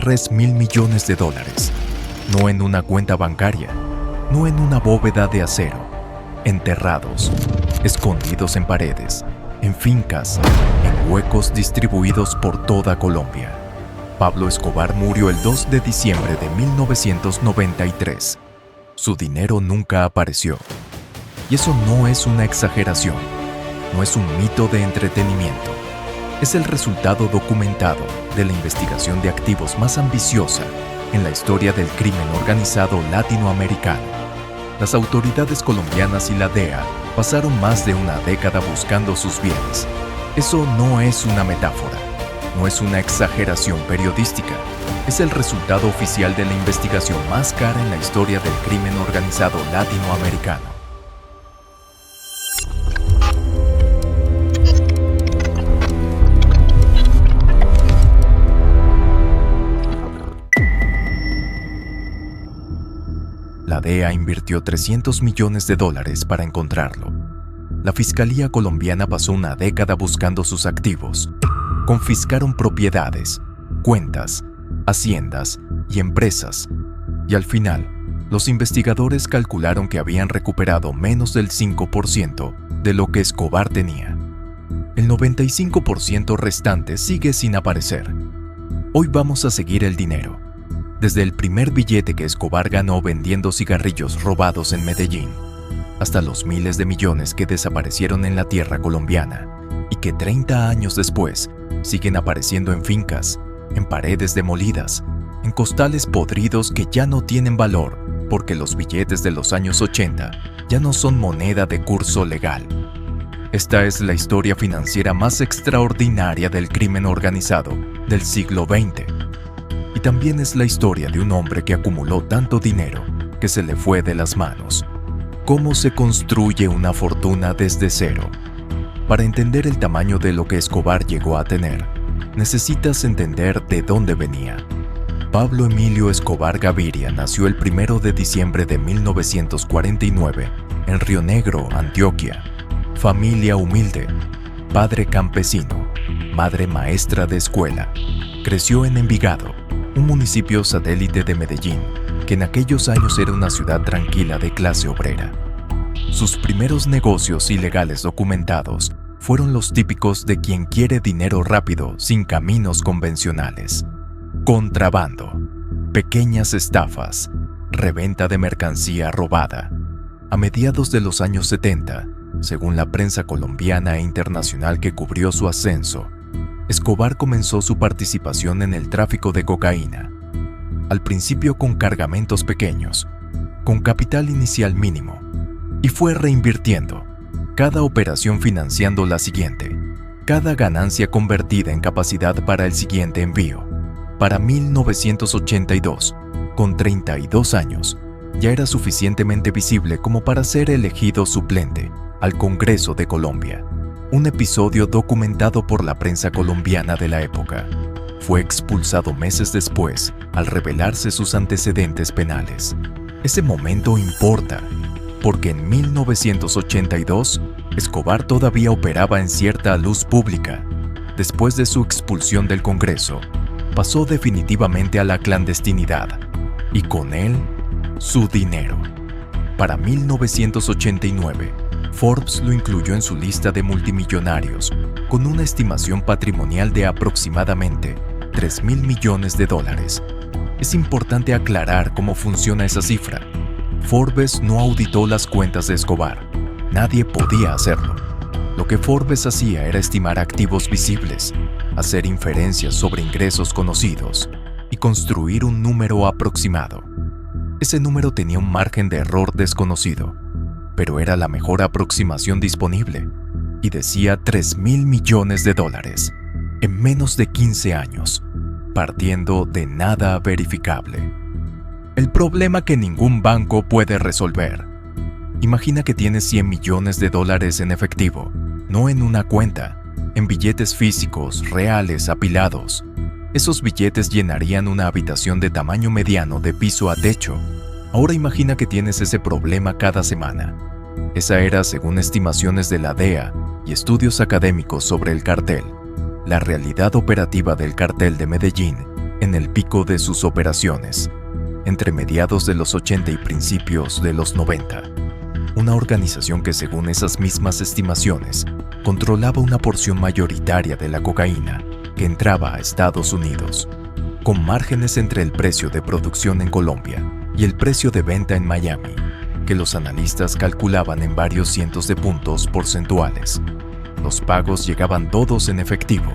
$3.000 millones, no en una cuenta bancaria, no en una bóveda de acero, enterrados, escondidos en paredes, en fincas, en huecos distribuidos por toda Colombia. Pablo Escobar murió el 2 de diciembre de 1993. Su dinero nunca apareció. Y eso no es una exageración, no es un mito de entretenimiento. Es el resultado documentado de la investigación de activos más ambiciosa en la historia del crimen organizado latinoamericano. Las autoridades colombianas y la DEA pasaron más de una década buscando sus bienes. Eso no es una metáfora, no es una exageración periodística. Es el resultado oficial de la investigación más cara en la historia del crimen organizado latinoamericano. La DEA invirtió $300 millones para encontrarlo. La Fiscalía colombiana pasó una década buscando sus activos. Confiscaron propiedades, cuentas, haciendas y empresas. Y al final, los investigadores calcularon que habían recuperado menos del 5% de lo que Escobar tenía. El 95% restante sigue sin aparecer. Hoy vamos a seguir el dinero. Desde el primer billete que Escobar ganó vendiendo cigarrillos robados en Medellín, hasta los miles de millones que desaparecieron en la tierra colombiana y que 30 años después siguen apareciendo en fincas, en paredes demolidas, en costales podridos que ya no tienen valor porque los billetes de los años 80 ya no son moneda de curso legal. Esta es la historia financiera más extraordinaria del crimen organizado del siglo XX. Y también es la historia de un hombre que acumuló tanto dinero que se le fue de las manos. ¿Cómo se construye una fortuna desde cero? Para entender el tamaño de lo que Escobar llegó a tener, necesitas entender de dónde venía. Pablo Emilio Escobar Gaviria nació el 1 de diciembre de 1949 en Río Negro, Antioquia. Familia humilde, padre campesino, madre maestra de escuela. Creció en Envigado, un municipio satélite de Medellín, que en aquellos años era una ciudad tranquila de clase obrera. Sus primeros negocios ilegales documentados fueron los típicos de quien quiere dinero rápido sin caminos convencionales. Contrabando, pequeñas estafas, reventa de mercancía robada. A mediados de los años 70, según la prensa colombiana e internacional que cubrió su ascenso, Escobar comenzó su participación en el tráfico de cocaína, al principio con cargamentos pequeños, con capital inicial mínimo, y fue reinvirtiendo, cada operación financiando la siguiente, cada ganancia convertida en capacidad para el siguiente envío. Para 1982, con 32 años, ya era suficientemente visible como para ser elegido suplente al Congreso de Colombia. Un episodio documentado por la prensa colombiana de la época. Fue expulsado meses después al revelarse sus antecedentes penales. Ese momento importa, porque en 1982 Escobar todavía operaba en cierta luz pública. Después de su expulsión del Congreso, pasó definitivamente a la clandestinidad, y con él, su dinero. Para 1989, Forbes lo incluyó en su lista de multimillonarios, con una estimación patrimonial de aproximadamente $3.000 millones. Es importante aclarar cómo funciona esa cifra. Forbes no auditó las cuentas de Escobar. Nadie podía hacerlo. Lo que Forbes hacía era estimar activos visibles, hacer inferencias sobre ingresos conocidos y construir un número aproximado. Ese número tenía un margen de error desconocido, pero era la mejor aproximación disponible y decía $3.000 millones en menos de 15 años, partiendo de nada verificable. El problema que ningún banco puede resolver. Imagina que tienes $100 millones en efectivo, no en una cuenta, en billetes físicos, reales, apilados. Esos billetes llenarían una habitación de tamaño mediano de piso a techo. Ahora imagina que tienes ese problema cada semana. Esa era, según estimaciones de la DEA y estudios académicos sobre el cartel, la realidad operativa del cartel de Medellín en el pico de sus operaciones, entre mediados de los 80 y principios de los 90. Una organización que, según esas mismas estimaciones, controlaba una porción mayoritaria de la cocaína que entraba a Estados Unidos, con márgenes entre el precio de producción en Colombia y el precio de venta en Miami, que los analistas calculaban en varios cientos de puntos porcentuales. Los pagos llegaban todos en efectivo.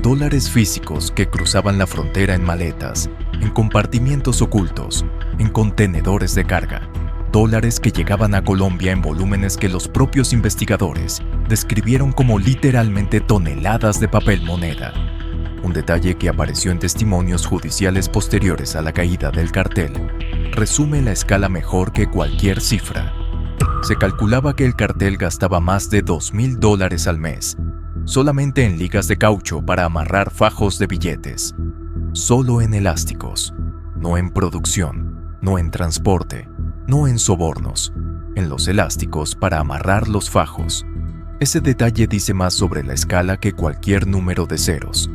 Dólares físicos que cruzaban la frontera en maletas, en compartimientos ocultos, en contenedores de carga. Dólares que llegaban a Colombia en volúmenes que los propios investigadores describieron como literalmente toneladas de papel moneda. Un detalle que apareció en testimonios judiciales posteriores a la caída del cartel resume la escala mejor que cualquier cifra. Se calculaba que el cartel gastaba más de $2,000 al mes, solamente en ligas de caucho para amarrar fajos de billetes. Solo en elásticos, no en producción, no en transporte, no en sobornos, en los elásticos para amarrar los fajos. Ese detalle dice más sobre la escala que cualquier número de ceros.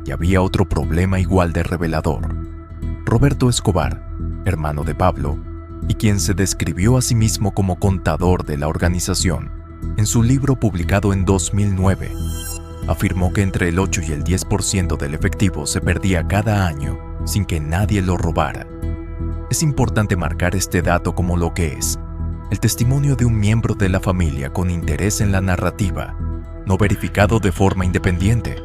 Y había otro problema igual de revelador. Roberto Escobar, hermano de Pablo, y quien se describió a sí mismo como contador de la organización, en su libro publicado en 2009, afirmó que entre el 8 y el 10% del efectivo se perdía cada año sin que nadie lo robara. Es importante marcar este dato como lo que es: el testimonio de un miembro de la familia con interés en la narrativa, no verificado de forma independiente,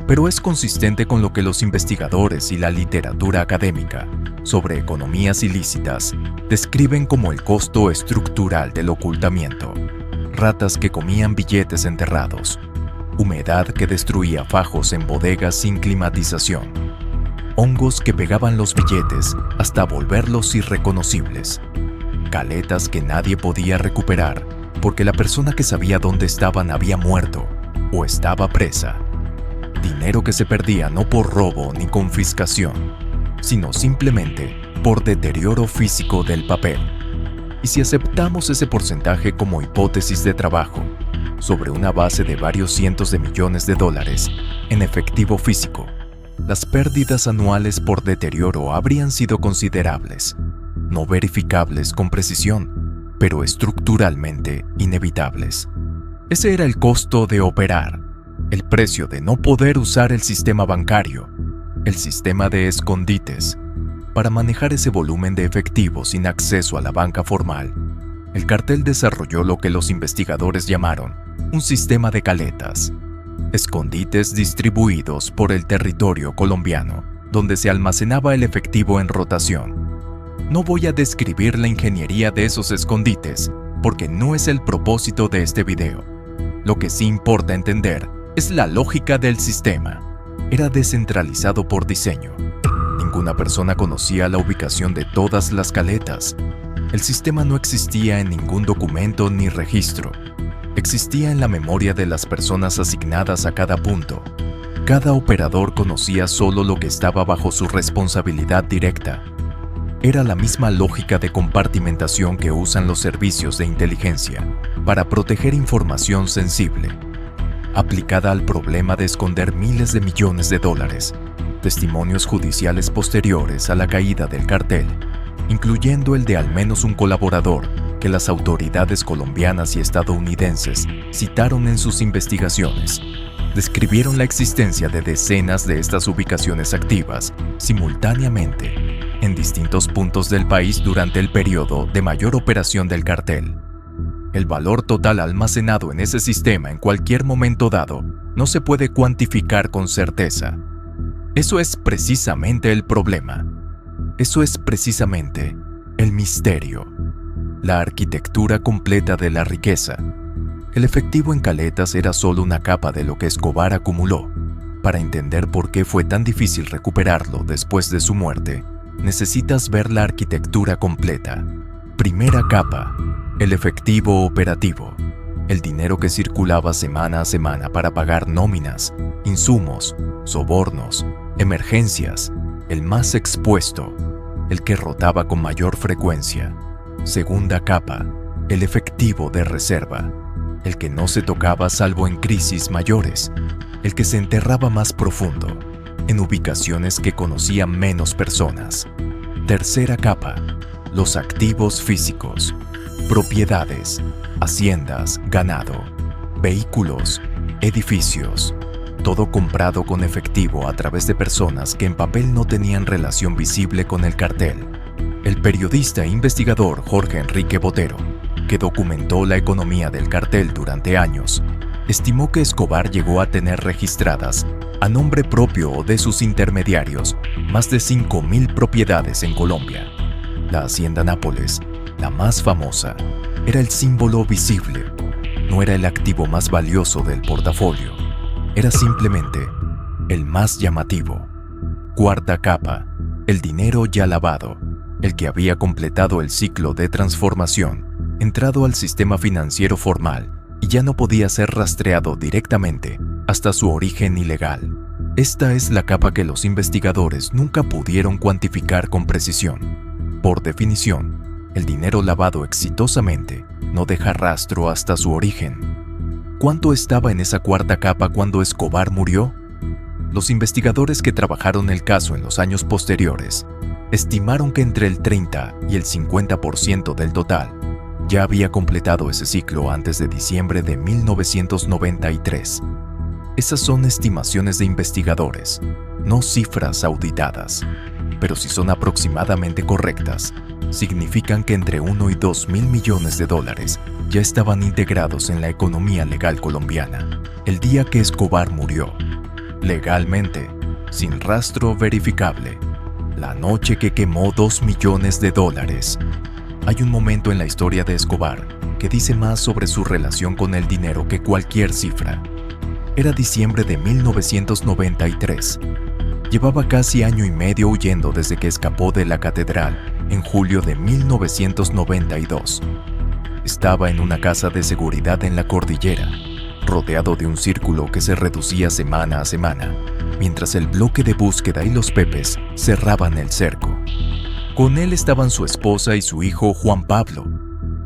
pero es consistente con lo que los investigadores y la literatura académica sobre economías ilícitas describen como el costo estructural del ocultamiento. Ratas que comían billetes enterrados, humedad que destruía fajos en bodegas sin climatización, hongos que pegaban los billetes hasta volverlos irreconocibles, caletas que nadie podía recuperar porque la persona que sabía dónde estaban había muerto o estaba presa. Dinero que se perdía no por robo ni confiscación, sino simplemente por deterioro físico del papel. Y si aceptamos ese porcentaje como hipótesis de trabajo, sobre una base de varios cientos de millones de dólares en efectivo físico, las pérdidas anuales por deterioro habrían sido considerables, no verificables con precisión, pero estructuralmente inevitables. Ese era el costo de operar, el precio de no poder usar el sistema bancario, el sistema de escondites. Para manejar ese volumen de efectivo sin acceso a la banca formal, el cartel desarrolló lo que los investigadores llamaron un sistema de caletas, escondites distribuidos por el territorio colombiano, donde se almacenaba el efectivo en rotación. No voy a describir la ingeniería de esos escondites, porque no es el propósito de este video. Lo que sí importa entender es la lógica del sistema. Era descentralizado por diseño. Ninguna persona conocía la ubicación de todas las caletas. El sistema no existía en ningún documento ni registro. Existía en la memoria de las personas asignadas a cada punto. Cada operador conocía solo lo que estaba bajo su responsabilidad directa. Era la misma lógica de compartimentación que usan los servicios de inteligencia para proteger información sensible, aplicada al problema de esconder miles de millones de dólares. Testimonios judiciales posteriores a la caída del cartel, incluyendo el de al menos un colaborador que las autoridades colombianas y estadounidenses citaron en sus investigaciones, describieron la existencia de decenas de estas ubicaciones activas simultáneamente en distintos puntos del país durante el periodo de mayor operación del cartel. El valor total almacenado en ese sistema en cualquier momento dado no se puede cuantificar con certeza. Eso es precisamente el problema. Eso es precisamente el misterio. La arquitectura completa de la riqueza. El efectivo en caletas era solo una capa de lo que Escobar acumuló. Para entender por qué fue tan difícil recuperarlo después de su muerte, necesitas ver la arquitectura completa. Primera capa, el efectivo operativo. El dinero que circulaba semana a semana para pagar nóminas, insumos, sobornos, emergencias. El más expuesto, el que rotaba con mayor frecuencia. Segunda capa, el efectivo de reserva. El que no se tocaba salvo en crisis mayores, el que se enterraba más profundo. en ubicaciones que conocían menos personas. Tercera capa: los activos físicos, propiedades, haciendas, ganado, vehículos, edificios, todo comprado con efectivo a través de personas que en papel no tenían relación visible con el cartel. El periodista e investigador Jorge Enrique Botero, que documentó la economía del cartel durante años, estimó que Escobar llegó a tener registradas, a nombre propio o de sus intermediarios, más de 5.000 propiedades en Colombia. La Hacienda Nápoles, la más famosa, era el símbolo visible. No era el activo más valioso del portafolio. Era simplemente el más llamativo. Cuarta capa: el dinero ya lavado, el que había completado el ciclo de transformación, entrado al sistema financiero formal y ya no podía ser rastreado directamente hasta su origen ilegal. Esta es la capa que los investigadores nunca pudieron cuantificar con precisión. Por definición, el dinero lavado exitosamente no deja rastro hasta su origen. ¿Cuánto estaba en esa cuarta capa cuando Escobar murió? Los investigadores que trabajaron el caso en los años posteriores estimaron que entre el 30 y el 50% del total ya había completado ese ciclo antes de diciembre de 1993. Esas son estimaciones de investigadores, no cifras auditadas, pero si son aproximadamente correctas, significan que entre 1 y 2 mil millones de dólares ya estaban integrados en la economía legal colombiana el día que Escobar murió, legalmente, sin rastro verificable, la noche que quemó 2 millones de dólares. Hay un momento en la historia de Escobar que dice más sobre su relación con el dinero que cualquier cifra. Era diciembre de 1993. Llevaba casi año y medio huyendo desde que escapó de la catedral en julio de 1992. Estaba en una casa de seguridad en la cordillera, rodeado de un círculo que se reducía semana a semana, mientras el bloque de búsqueda y los Pepes cerraban el cerco. Con él estaban su esposa y su hijo Juan Pablo,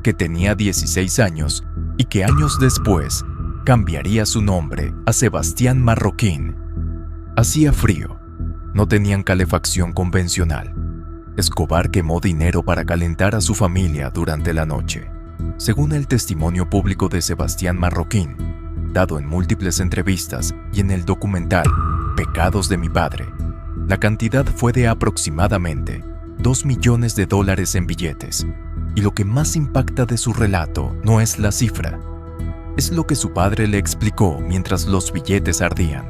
que tenía 16 años y que años después cambiaría su nombre a Sebastián Marroquín. Hacía frío, no tenían calefacción convencional. Escobar quemó dinero para calentar a su familia durante la noche. Según el testimonio público de Sebastián Marroquín, dado en múltiples entrevistas y en el documental Pecados de mi padre, la cantidad fue de aproximadamente 2 millones de dólares en billetes, y lo que más impacta de su relato no es la cifra, es lo que su padre le explicó mientras los billetes ardían,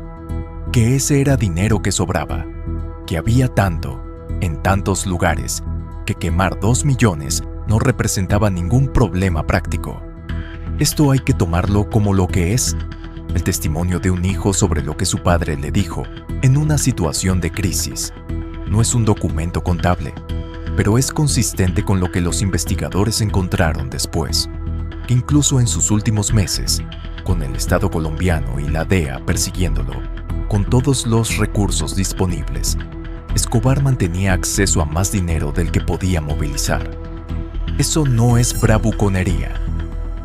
que ese era dinero que sobraba, que había tanto, en tantos lugares, que quemar 2 millones no representaba ningún problema práctico. Esto hay que tomarlo como lo que es, el testimonio de un hijo sobre lo que su padre le dijo en una situación de crisis. No es un documento contable, pero es consistente con lo que los investigadores encontraron después, que incluso en sus últimos meses, con el Estado colombiano y la DEA persiguiéndolo, con todos los recursos disponibles, Escobar mantenía acceso a más dinero del que podía movilizar. Eso no es bravuconería,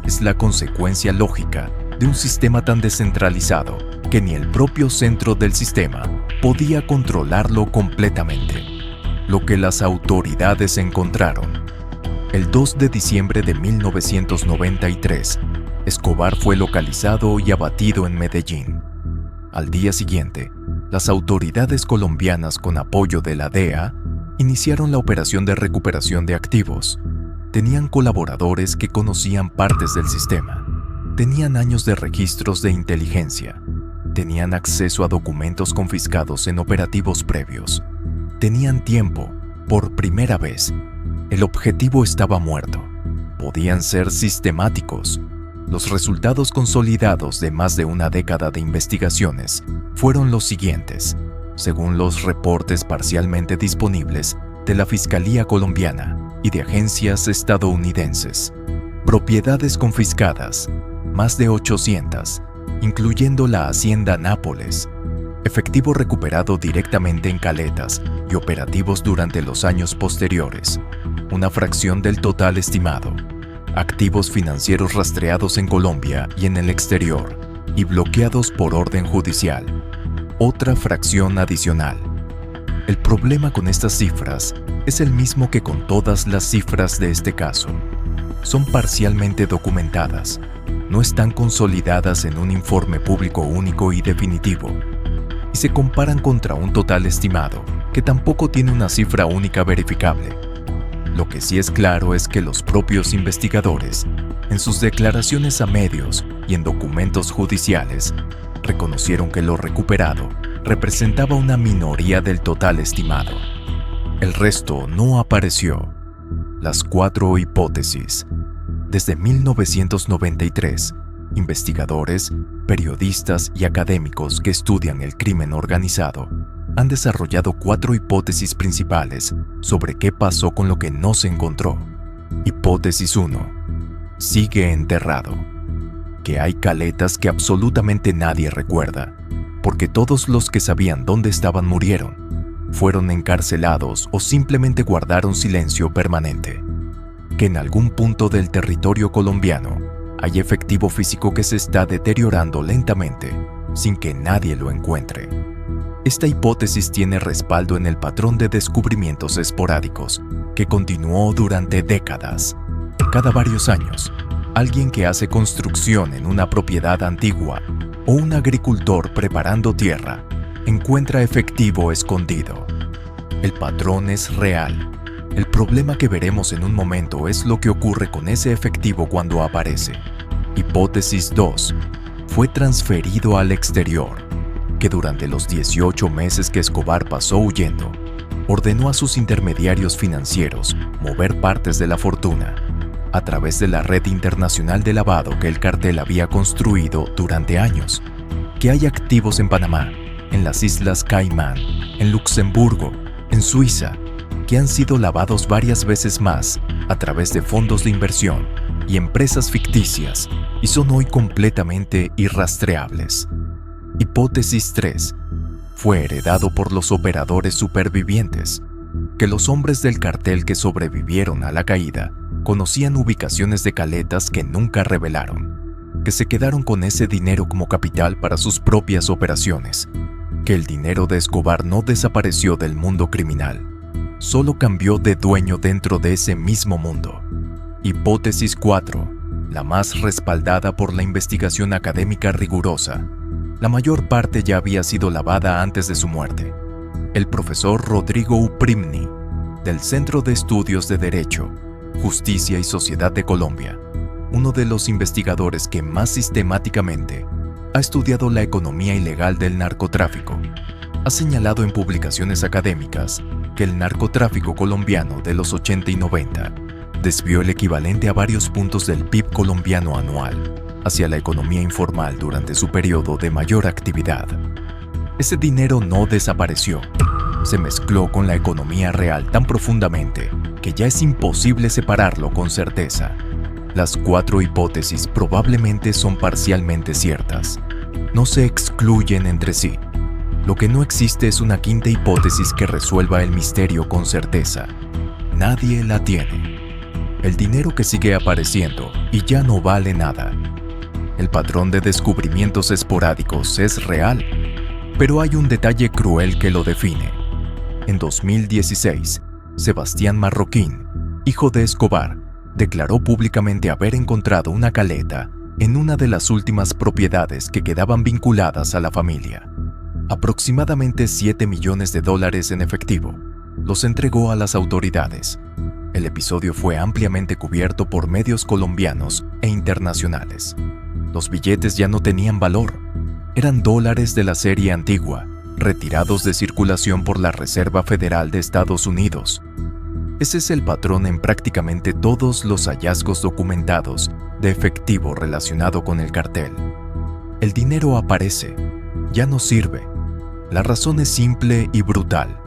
es la consecuencia lógica de un sistema tan descentralizado que ni el propio centro del sistema podía controlarlo completamente. Lo que las autoridades encontraron. El 2 de diciembre de 1993, Escobar fue localizado y abatido en Medellín. Al día siguiente, las autoridades colombianas, con apoyo de la DEA, iniciaron la operación de recuperación de activos. Tenían colaboradores que conocían partes del sistema. Tenían años de registros de inteligencia. Tenían acceso a documentos confiscados en operativos previos. Tenían tiempo, por primera vez. El objetivo estaba muerto. Podían ser sistemáticos. Los resultados consolidados de más de una década de investigaciones fueron los siguientes, según los reportes parcialmente disponibles de la Fiscalía colombiana y de agencias estadounidenses. Propiedades confiscadas, más de 800, incluyendo la Hacienda Nápoles. Efectivo recuperado directamente en caletas y operativos durante los años posteriores, una fracción del total estimado. Activos financieros rastreados en Colombia y en el exterior y bloqueados por orden judicial. otra fracción adicional. El problema con estas cifras es el mismo que con todas las cifras de este caso. Son parcialmente documentadas, no están consolidadas en un informe público único y definitivo, y se comparan contra un total estimado que tampoco tiene una cifra única verificable. Lo que sí es claro es que los propios investigadores, en sus declaraciones a medios y en documentos judiciales, reconocieron que lo recuperado representaba una minoría del total estimado. El resto no apareció. Las 4 hipótesis. Desde 1993, investigadores, periodistas y académicos que estudian el crimen organizado han desarrollado 4 hipótesis principales sobre qué pasó con lo que no se encontró. Hipótesis 1. Sigue enterrado. Que hay caletas que absolutamente nadie recuerda, porque todos los que sabían dónde estaban murieron, fueron encarcelados o simplemente guardaron silencio permanente. Que en algún punto del territorio colombiano hay efectivo físico que se está deteriorando lentamente, sin que nadie lo encuentre. Esta hipótesis tiene respaldo en el patrón de descubrimientos esporádicos, que continuó durante décadas. Cada varios años, alguien que hace construcción en una propiedad antigua o un agricultor preparando tierra encuentra efectivo escondido. El patrón es real. El problema que veremos en un momento es lo que ocurre con ese efectivo cuando aparece. Hipótesis 2. Fue transferido al exterior, que durante los 18 meses que Escobar pasó huyendo, ordenó a sus intermediarios financieros mover partes de la fortuna a través de la red internacional de lavado que el cartel había construido durante años. Que hay activos en Panamá, en las Islas Caimán, en Luxemburgo, en Suiza, que han sido lavados varias veces más a través de fondos de inversión y empresas ficticias y son hoy completamente irrastreables. Hipótesis 3. Fue heredado por los operadores supervivientes, que los hombres del cartel que sobrevivieron a la caída conocían ubicaciones de caletas que nunca revelaron, que se quedaron con ese dinero como capital para sus propias operaciones, que el dinero de Escobar no desapareció del mundo criminal, solo cambió de dueño dentro de ese mismo mundo. Hipótesis 4, la más respaldada por la investigación académica rigurosa. La mayor parte ya había sido lavada antes de su muerte. El profesor Rodrigo Uprimni, del Centro de Estudios de Derecho, Justicia y Sociedad de Colombia, uno de los investigadores que más sistemáticamente ha estudiado la economía ilegal del narcotráfico, ha señalado en publicaciones académicas que el narcotráfico colombiano de los 80 y 90 desvió el equivalente a varios puntos del PIB colombiano anual hacia la economía informal durante su periodo de mayor actividad. Ese dinero no desapareció, se mezcló con la economía real tan profundamente que ya es imposible separarlo con certeza. Las 4 hipótesis probablemente son parcialmente ciertas. No se excluyen entre sí. Lo que no existe es una quinta hipótesis que resuelva el misterio con certeza. Nadie la tiene. El dinero que sigue apareciendo y ya no vale nada. El patrón de descubrimientos esporádicos es real, pero hay un detalle cruel que lo define. En 2016, Sebastián Marroquín, hijo de Escobar, declaró públicamente haber encontrado una caleta en una de las últimas propiedades que quedaban vinculadas a la familia. Aproximadamente $7 millones en efectivo. Los entregó a las autoridades. El episodio fue ampliamente cubierto por medios colombianos e internacionales. Los billetes ya no tenían valor. Eran dólares de la serie antigua, retirados de circulación por la Reserva Federal de Estados Unidos. Ese es el patrón en prácticamente todos los hallazgos documentados de efectivo relacionado con el cartel. El dinero aparece, ya no sirve. La razón es simple y brutal.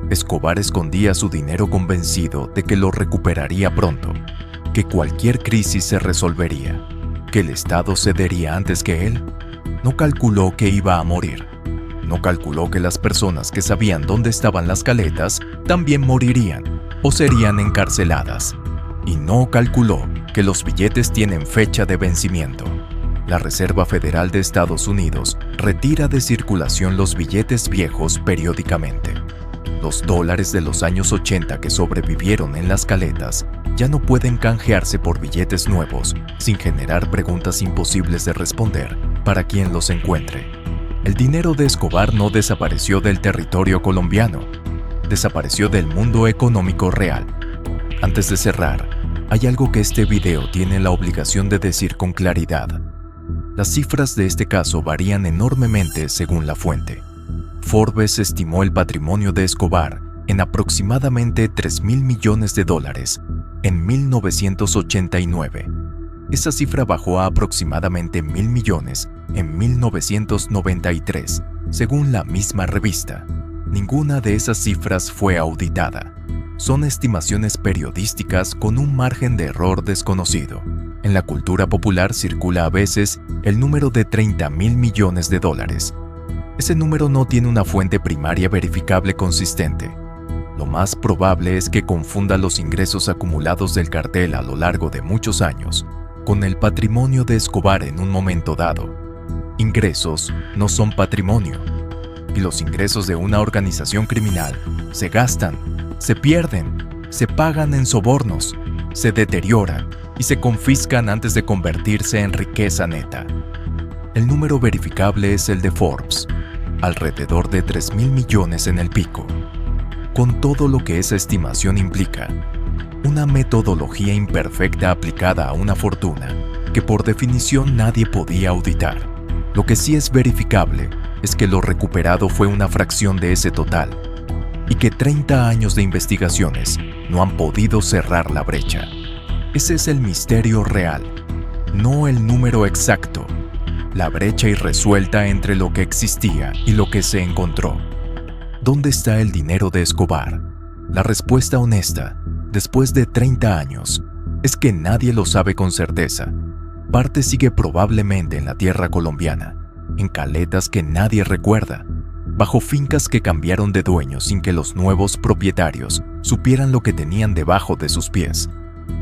Escobar escondía su dinero convencido de que lo recuperaría pronto, que cualquier crisis se resolvería, que el Estado cedería antes que él. No calculó que iba a morir. No calculó que las personas que sabían dónde estaban las caletas también morirían o serían encarceladas. Y no calculó que los billetes tienen fecha de vencimiento. La Reserva Federal de Estados Unidos retira de circulación los billetes viejos periódicamente. Los dólares de los años 80 que sobrevivieron en las caletas ya no pueden canjearse por billetes nuevos sin generar preguntas imposibles de responder para quien los encuentre. El dinero de Escobar no desapareció del territorio colombiano, desapareció del mundo económico real. Antes de cerrar, hay algo que este video tiene la obligación de decir con claridad. Las cifras de este caso varían enormemente según la fuente. Forbes estimó el patrimonio de Escobar en aproximadamente $3.000 millones en 1989. Esa cifra bajó a aproximadamente $1.000 millones en 1993, según la misma revista. Ninguna de esas cifras fue auditada. Son estimaciones periodísticas con un margen de error desconocido. En la cultura popular circula a veces el número de $30.000 millones. Ese número no tiene una fuente primaria verificable consistente. Lo más probable es que confunda los ingresos acumulados del cartel a lo largo de muchos años con el patrimonio de Escobar en un momento dado. Ingresos no son patrimonio, y los ingresos de una organización criminal se gastan, se pierden, se pagan en sobornos, se deterioran y se confiscan antes de convertirse en riqueza neta. El número verificable es el de Forbes, alrededor de $3.000 millones en el pico. Con todo lo que esa estimación implica, una metodología imperfecta aplicada a una fortuna que por definición nadie podía auditar. Lo que sí es verificable es que lo recuperado fue una fracción de ese total y que 30 años de investigaciones no han podido cerrar la brecha. Ese es el misterio real, no el número exacto, la brecha irresuelta entre lo que existía y lo que se encontró. ¿Dónde está el dinero de Escobar? La respuesta honesta, después de 30 años, es que nadie lo sabe con certeza. Parte sigue probablemente en la tierra colombiana, en caletas que nadie recuerda, bajo fincas que cambiaron de dueño sin que los nuevos propietarios supieran lo que tenían debajo de sus pies.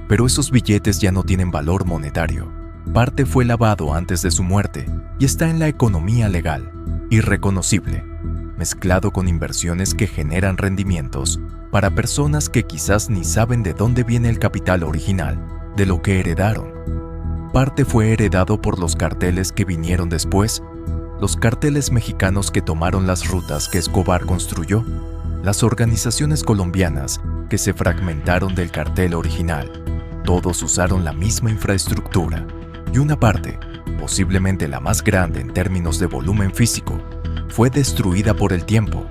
Pero esos billetes ya no tienen valor monetario. Parte fue lavado antes de su muerte y está en la economía legal, irreconocible, mezclado con inversiones que generan rendimientos para personas que quizás ni saben de dónde viene el capital original de lo que heredaron. Parte fue heredado por los carteles que vinieron después, los carteles mexicanos que tomaron las rutas que Escobar construyó, las organizaciones colombianas que se fragmentaron del cartel original. Todos usaron la misma infraestructura y una parte, posiblemente la más grande en términos de volumen físico, fue destruida por el tiempo,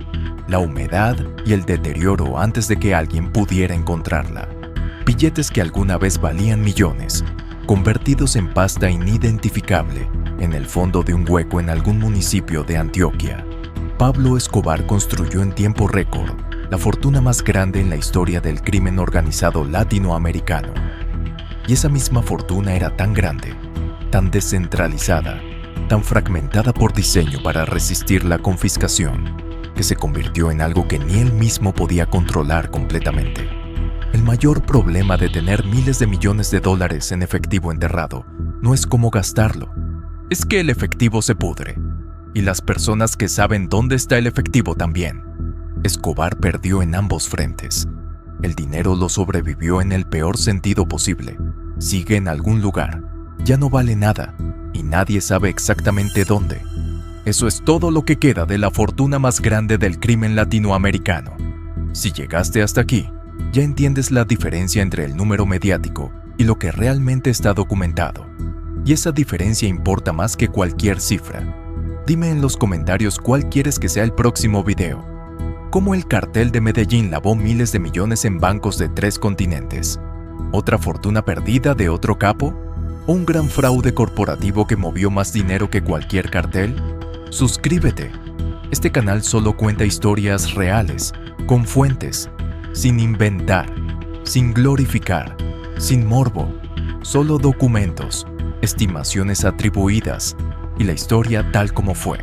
la humedad y el deterioro antes de que alguien pudiera encontrarla. Billetes que alguna vez valían millones, convertidos en pasta inidentificable en el fondo de un hueco en algún municipio de Antioquia. Pablo Escobar construyó en tiempo récord la fortuna más grande en la historia del crimen organizado latinoamericano. Y esa misma fortuna era tan grande, tan descentralizada, tan fragmentada por diseño para resistir la confiscación, que se convirtió en algo que ni él mismo podía controlar completamente. El mayor problema de tener miles de millones de dólares en efectivo enterrado no es cómo gastarlo, es que el efectivo se pudre, y las personas que saben dónde está el efectivo también. Escobar perdió en ambos frentes. El dinero lo sobrevivió en el peor sentido posible. Sigue en algún lugar, ya no vale nada, y nadie sabe exactamente dónde. Eso es todo lo que queda de la fortuna más grande del crimen latinoamericano. Si llegaste hasta aquí, ya entiendes la diferencia entre el número mediático y lo que realmente está documentado. Y esa diferencia importa más que cualquier cifra. Dime en los comentarios cuál quieres que sea el próximo video. ¿Cómo el cartel de Medellín lavó miles de millones en bancos de 3 continentes? ¿Otra fortuna perdida de otro capo? ¿O un gran fraude corporativo que movió más dinero que cualquier cartel? Suscríbete. Este canal solo cuenta historias reales, con fuentes, sin inventar, sin glorificar, sin morbo, solo documentos, estimaciones atribuidas y la historia tal como fue.